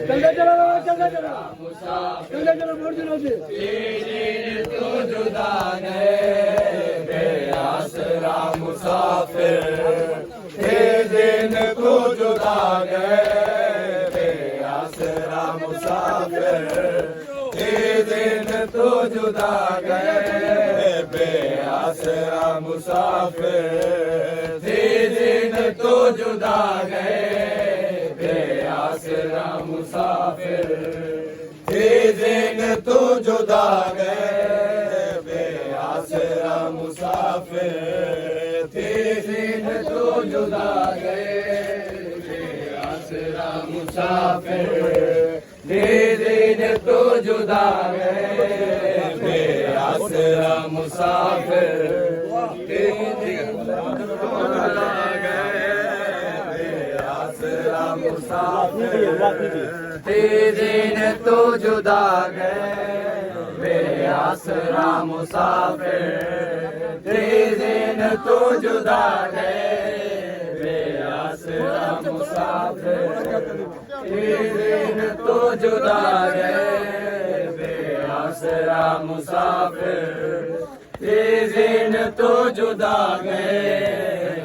चलते चलो मोड़ दिनों से तो जुदा गए बेआसरा मुसाफिर, ये दिन तो जुदा गए बेआसरा मुसाफिर, ये दिन तो जुदा गए बेआसरा मुसाफिर, ये दिन तो जुदा गए बेआसरा मुसाफिर, ये दिन तो जुदा गए बेआसरा मुसाफिर, ये दिन तो जुदा गए बेआसरा मुसाफिर, ये दिन तो जुदा गए बेआसरा मुसाफिर, ये दिन बेआसरा मुसाफिर, ये दिन तो जुदा गए बेआसरा मुसाफिर, ये दिन तो जुदा गए बेआसरा मुसाफिर, ये दिन तो जुदा गए बेआसरा मुसाफिर, ये दिन तो जुदा गए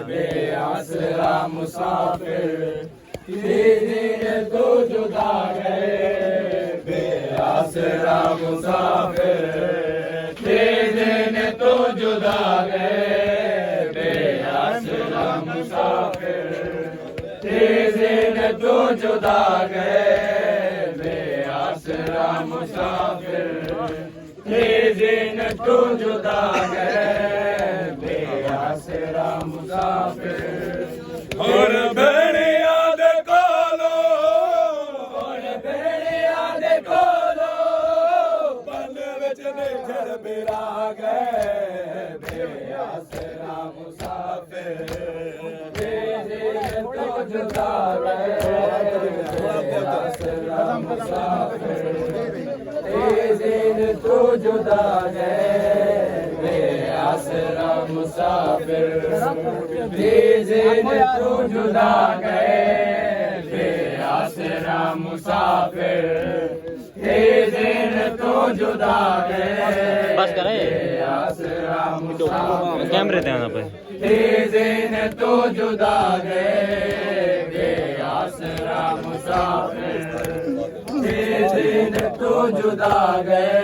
बेआसरा मुसाफिर, ये दिन तो जुदा गए बेआसरा मुसाफिर, ये दिन तो जुदा गए बेआसरा मुसाफिर, ये दिन तो जुदा गए बेआसरा मुसाफिर, ये दिन तो जुदा गए बेआसरा मुसाफिर। और मेरा गए बेआसरा मुसाफिर, ये दिन तो जुदा गए बेआसरा मुसाफिर, ये दिन तो जुदा गए बेआसरा मुसाफिर, ये दिन तो जुदा गए बेआसरा मुसाफिर, ये दिन तो जुदा गए बस करे बेआसरा मुसाफिर, कैमरे थे यहाँ पे, ये दिन तो जुदा गए बेआसरा मुसाफिर, ये दिन तो जुदा गए।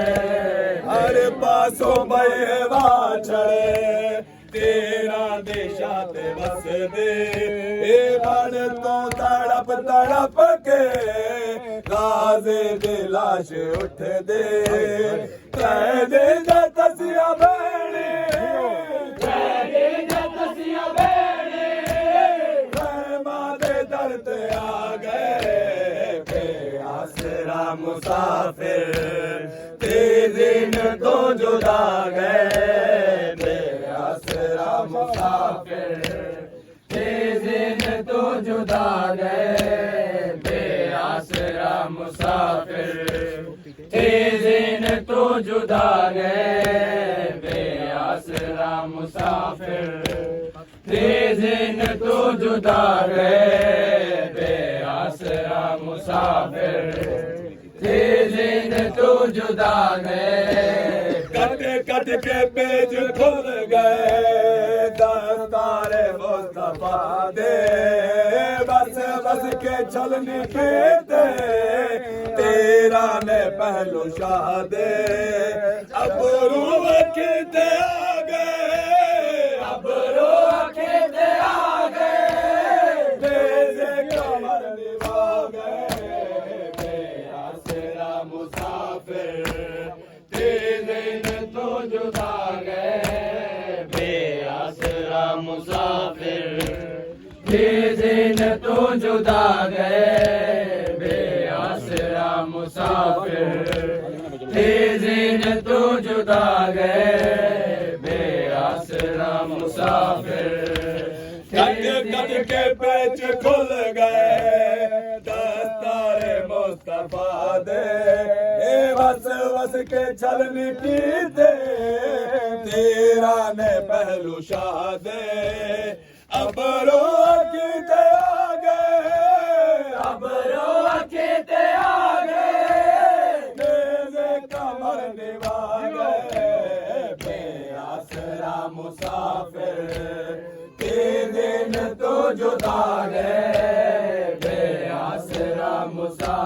अरे पासों बहेवा चढ़े तेरा देशा ते बस दे, ए मन तो तड़प तड़प के गाजे दे लाश उठ दे, कह दे तसिया बहने, कह दे तसिया बहने, माते दर्द आ गए बेआसरा मुसाफिर, ते दिन तो जुदा गए बेआसरा मुसाफिर, ते दिन तो जुदा गए बेआसरा मुसाफिर, ते दिन तो जुदा गए बेआसरा मुसाफिर, ते दिन तो जुदा गए बेआसरा मुसाफिर, ते दिन तो जुदा गए। कट कट के पेज खुल गए दस्तारे मुस्तफा दे, बस बस के छलनी खेते तेरा ने पहलू शाह दे, अब रूह खिलते आ गए, अब रूह खिलते आ गए, बेजे कमर निभा गए बेआसरा मुसाफिर, ते दिन तो जुदा गए बेआसरा मुसाफिर, ते दिन तो जुदा गए बेआसरा मुसाफिर, ते दिन तो जुदा गए बेआसरा मुसाफिर, कट कट के पेच खुल गए दस्तारे मुस्तफा दे, बस बस के छलनी की दे तेरा ने पहलू शाह दे, अब रो के आ गए, अब रो के आ सा